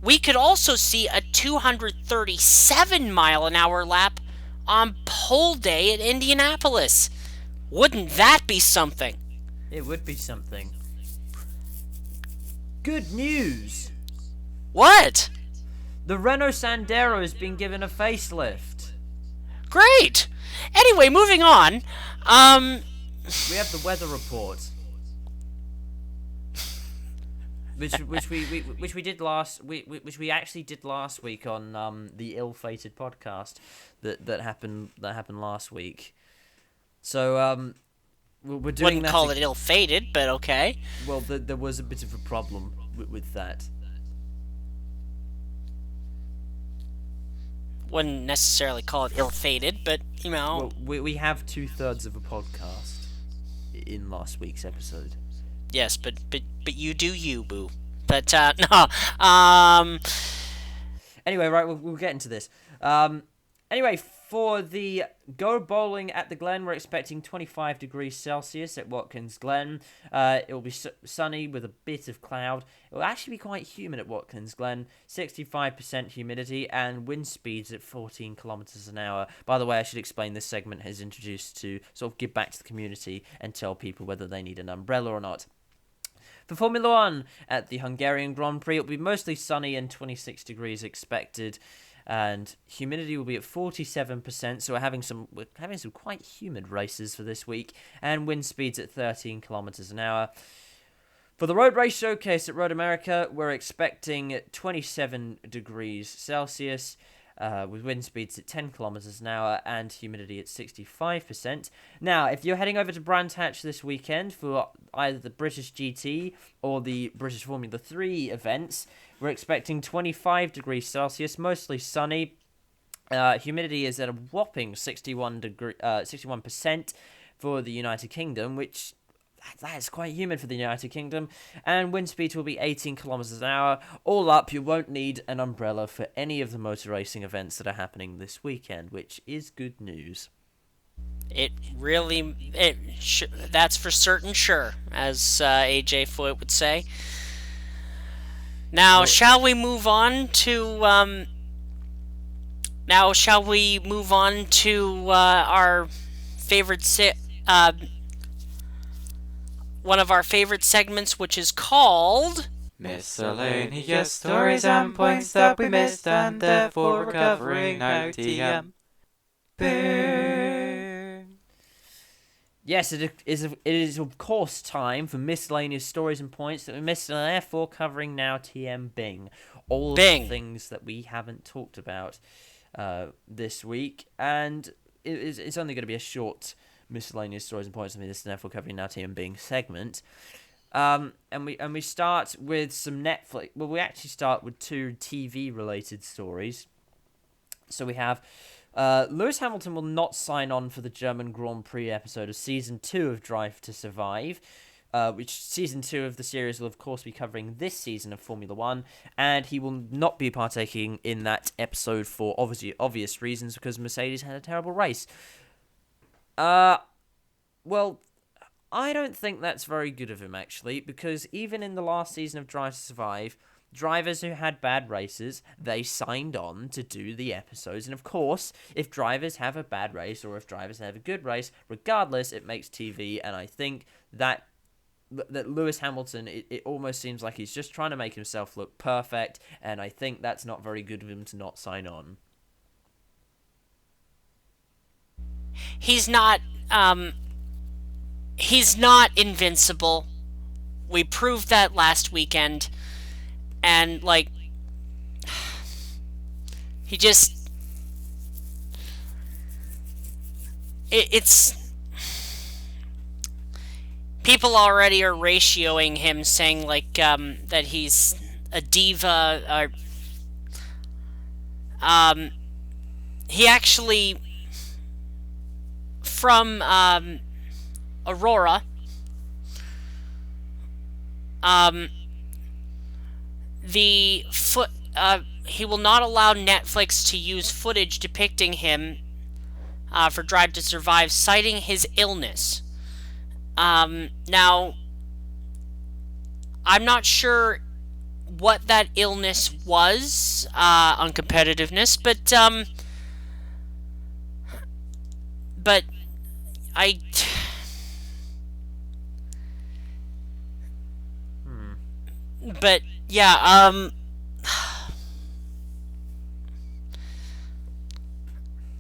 We could also see a 237 mile an hour lap on pole day at Indianapolis. Wouldn't that be something? It would be something. Good news! What? The Renault Sandero has been given a facelift. Great! Anyway, moving on. We have the weather report. Which we did last which we actually did last week on the ill-fated podcast that happened last week. So we're doing Wouldn't that. call it ill-fated, but okay. Well, there was a bit of a problem with that. Wouldn't necessarily call it ill-fated, but you know. Well, we have 2/3 of a podcast in last week's episode. Yes, but you do you, boo. But no. Anyway, right, we'll get into this. Anyway, for the Go Bowling at the Glen, we're expecting 25 degrees Celsius at Watkins Glen. It will be sunny with a bit of cloud. It will actually be quite humid at Watkins Glen, 65% humidity, and wind speeds at 14 kilometers an hour. By the way, I should explain this segment is introduced to sort of give back to the community and tell people whether they need an umbrella or not. For Formula 1 at the Hungarian Grand Prix, it will be mostly sunny and 26 degrees expected, and humidity will be at 47%. So we're having some quite humid races for this week, and wind speeds at 13 kilometers an hour. For the Road Race Showcase at Road America, we're expecting 27 degrees Celsius. With wind speeds at 10 kilometers an hour and humidity at 65%. Now, if you're heading over to Brands Hatch this weekend for either the British GT or the British Formula 3 events, we're expecting 25 degrees Celsius, mostly sunny. Humidity is at a whopping 61% for the United Kingdom, which that is quite humid for the United Kingdom, and wind speed will be 18 kilometers an hour. All up, you won't need an umbrella for any of the motor racing events that are happening this weekend, which is good news. That's for certain sure, as AJ Foyt would say. Now, shall we move on to our favorite one of our favorite segments, which is called Miscellaneous Stories and Points That We Missed, and therefore we're covering now TM. Bing. Yes, it is of course time for miscellaneous stories and points that we missed, and therefore covering now TM Bing. All of the things that we haven't talked about this week, and it's only going to be a short miscellaneous stories and points. I mean, this is therefore covering now TM Bing segment. And we start with some Netflix. Well, we actually start with two TV related stories. So we have Lewis Hamilton will not sign on for the German Grand Prix episode of Season 2 of Drive to Survive, which Season 2 of the series will, of course, be covering this season of Formula 1, and he will not be partaking in that episode for obvious reasons, because Mercedes had a terrible race. Well, I don't think that's very good of him, actually, because even in the last season of Drive to Survive, drivers who had bad races, they signed on to do the episodes. And of course, if drivers have a bad race or if drivers have a good race, regardless, it makes TV. And I think that Lewis Hamilton, it almost seems like he's just trying to make himself look perfect. And I think that's not very good of him to not sign on. He's not invincible. We proved that last weekend. And, like, he just... It's... People already are ratioing him, saying, like, that he's a diva. He actually... From Aurora, Um, the foot. He will not allow Netflix to use footage depicting him for Drive to Survive, citing his illness. Now, I'm not sure what that illness was on competitiveness, but I. But yeah,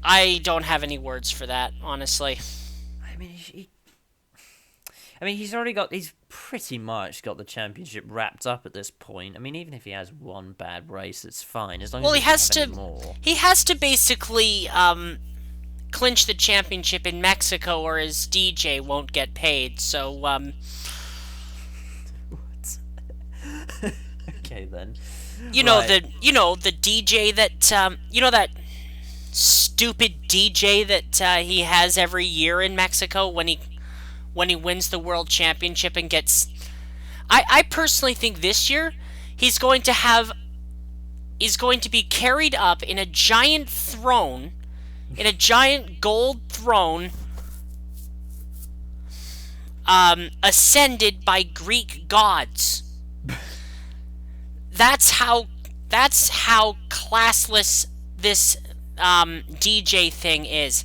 I don't have any words for that, honestly. I mean, he's pretty much got the championship wrapped up at this point. I mean, even if he has one bad race, it's fine as long Well, as he he has doesn't have to. any more. He has to basically clinch the championship in Mexico, or his DJ won't get paid. So What? Okay then. Right. the DJ that that stupid DJ that he has every year in Mexico when he wins the world championship and gets. I personally think this year he's going to be carried up in a giant throne, in a giant gold throne, ascended by Greek gods. That's how classless this DJ thing is.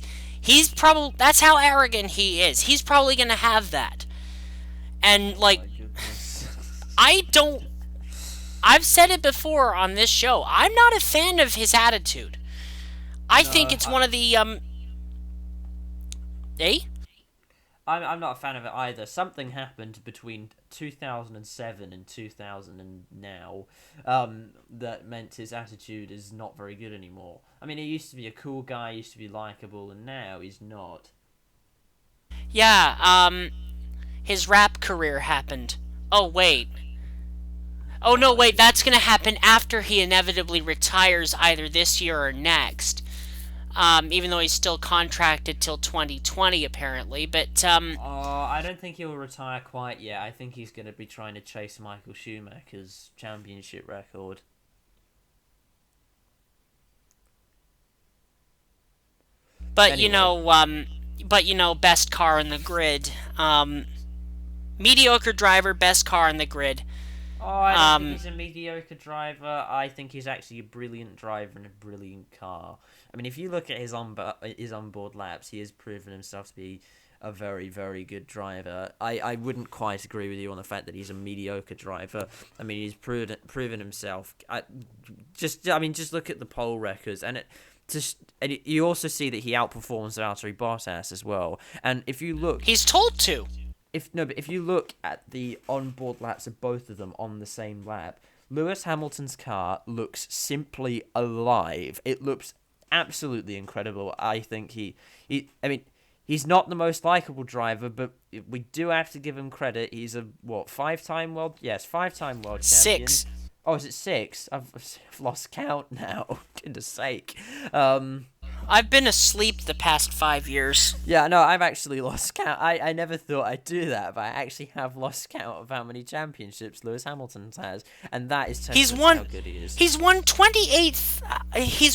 That's how arrogant he is. He's probably gonna have that. And like, My goodness. I've said it before on this show. I'm not a fan of his attitude. I think it's one of the Eh? I'm not a fan of it either. Something happened between 2007 and 2000 and now that meant his attitude is not very good anymore. I mean, he used to be a cool guy, used to be likable, and now he's not. Yeah, his rap career happened. Oh, wait. Oh, no, wait, that's gonna happen after he inevitably retires either this year or next. Even though he's still contracted till 2020, apparently, but, I don't think he'll retire quite yet. I think he's going to be trying to chase Michael Schumacher's championship record. but, Anyway. Best car in the grid. Mediocre driver, best car in the grid. Oh, I don't think he's a mediocre driver. I think he's actually a brilliant driver in a brilliant car. I mean, if you look at his onboard laps, he has proven himself to be a very, very good driver. I wouldn't quite agree with you on the fact that he's a mediocre driver. I mean, he's proven himself. Just look at the pole records, and you also see that he outperforms Valtteri Bottas as well. And if you look, He's told to. If you look at the onboard laps of both of them on the same lap, Lewis Hamilton's car looks simply alive. It looks absolutely incredible. I think he's not the most likable driver, but we do have to give him credit. He's a five-time world champion. 6. Oh, is it 6? I've lost count now. Goodness sake. I've been asleep the past 5 years. Yeah, no, I've actually lost count. I never thought I'd do that, but I actually have lost count of how many championships Lewis Hamilton has, and that is testament to how good he is. He's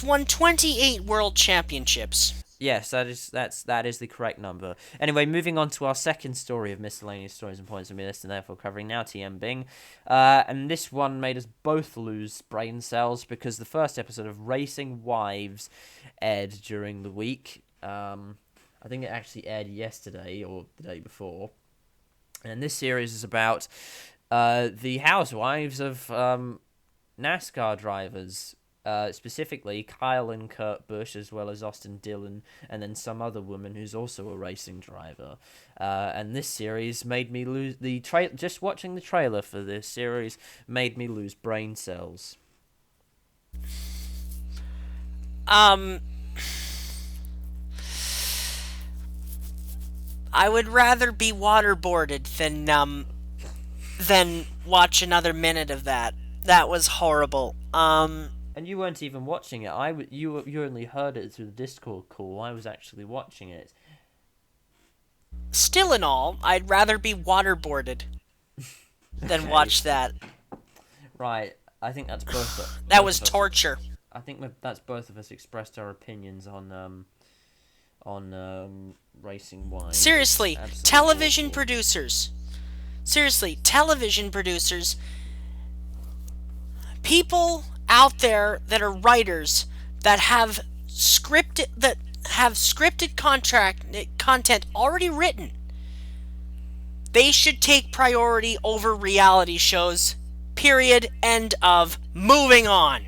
won 28 world championships. Yes, that is the correct number. Anyway, moving on to our second story of miscellaneous stories and points on my list, and therefore covering now TM Bing. And this one made us both lose brain cells because the first episode of Racing Wives aired during the week. I think it actually aired yesterday or the day before. And this series is about the housewives of NASCAR drivers. Specifically Kyle and Kurt Busch, as well as Austin Dillon, and then some other woman who's also a racing driver. And this series made me lose just watching the trailer for this series made me lose brain cells. I would rather be waterboarded than watch another minute of that. That was horrible. And you weren't even watching it. You only heard it through the Discord call. I was actually watching it. Still in all, I'd rather be waterboarded. than watch that. Right. I think that's both. That both was of us. torture. I think that's both of us expressed our opinions on racing wine. Seriously, Absolutely television awful. producers. Seriously, television producers. People out there that are writers that have scripted content already written. They should take priority over reality shows. Period. End of. Moving on.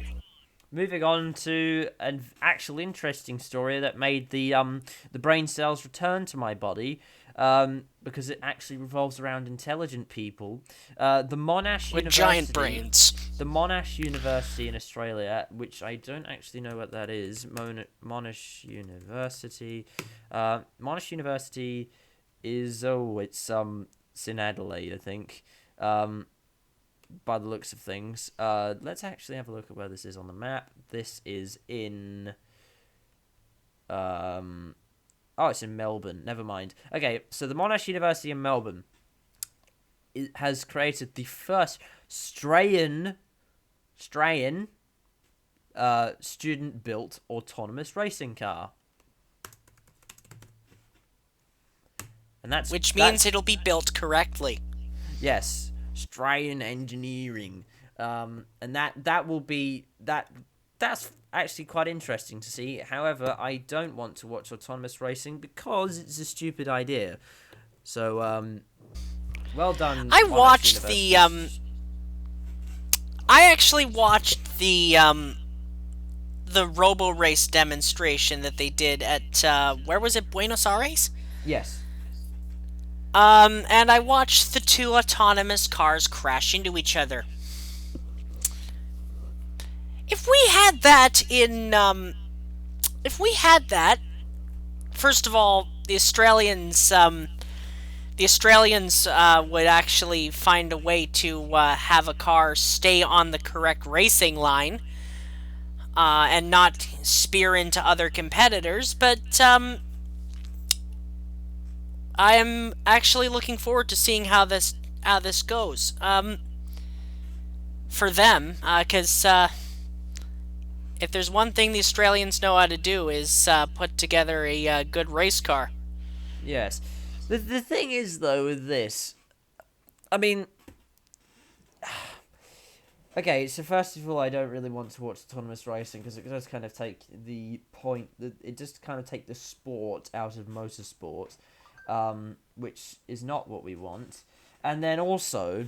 Moving on to an actual interesting story that made the brain cells return to my body, because it actually revolves around intelligent people. The Monash With University, giant brains. the Monash University in Australia, which I don't actually know what that is. Monash University. Monash University is it's in Adelaide, I think. By the looks of things. Let's actually have a look at where this is on the map. This is in... it's in Melbourne. Never mind. Okay, so the Monash University in Melbourne has created the first Australian student-built autonomous racing car. And Which means it'll be built correctly. Yes. Australian engineering, and that will be that's actually quite interesting to see. However, I don't want to watch autonomous racing because it's a stupid idea. So well done. I Monash watched University. I actually watched the Robo Race demonstration that they did at where was it, Buenos Aires? Yes. And I watched the two autonomous cars crash into each other. If we had that, first of all, the Australians would actually find a way to have a car stay on the correct racing line, and not spear into other competitors, but, I am actually looking forward to seeing how this goes. For them, because if there's one thing the Australians know how to do is put together a good race car. Yes. The thing is, though, with this, I mean, okay, so first of all, I don't really want to watch autonomous racing because it does kind of take the point, it just kind of take the sport out of motorsport. Which is not what we want. And then also,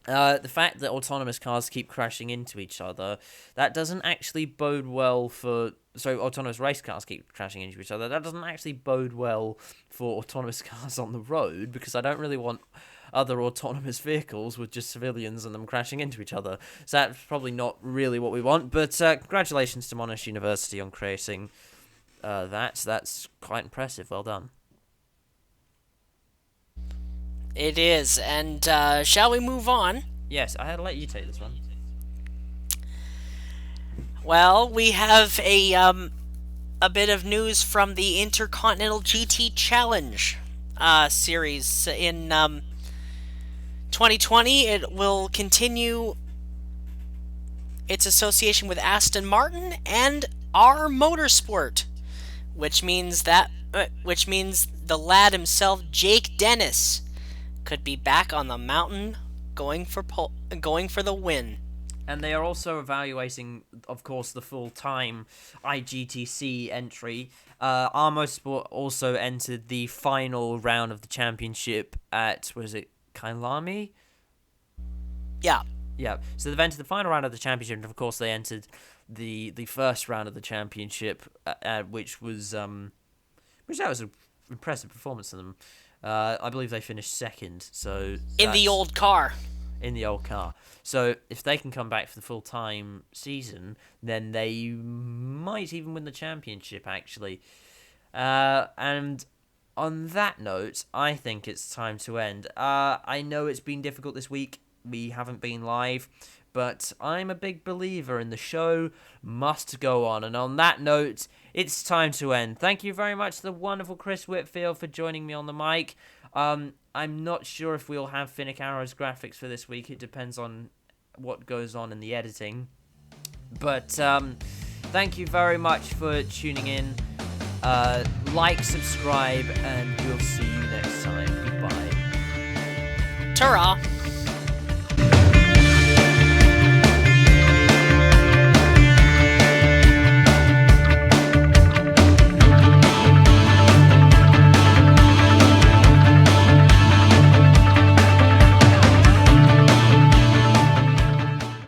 the fact that autonomous cars keep crashing into each other, that doesn't actually bode well for... So, autonomous race cars keep crashing into each other. That doesn't actually bode well for autonomous cars on the road, because I don't really want other autonomous vehicles with just civilians and them crashing into each other. So that's probably not really what we want. But congratulations to Monash University on creating that. That's quite impressive. Well done. It is, and shall we move on? Yes, I had to let you take this one. Well, we have a bit of news from the Intercontinental GT Challenge series in 2020. It will continue its association with Aston Martin and our Motorsport, which means the lad himself, Jake Dennis, could be back on the mountain going for the win. And they are also evaluating, of course, the full-time IGTC entry. Our Motorsport also entered the final round of the championship at, Kailami? Yeah. Yeah, so they've entered the final round of the championship, and of course they entered the first round of the championship, which was an impressive performance of them. I believe they finished second. So in the old car. In the old car. So if they can come back for the full-time season, then they might even win the championship, actually. And on that note, I think it's time to end. I know it's been difficult this week. We haven't been live. But I'm a big believer in the show must go on. And on that note, it's time to end. Thank you very much to the wonderful Chris Whitfield for joining me on the mic. I'm not sure if we'll have Finnick Arrow's graphics for this week. It depends on what goes on in the editing. But thank you very much for tuning in. Like, subscribe, and we'll see you next time. Goodbye. Ta-ra!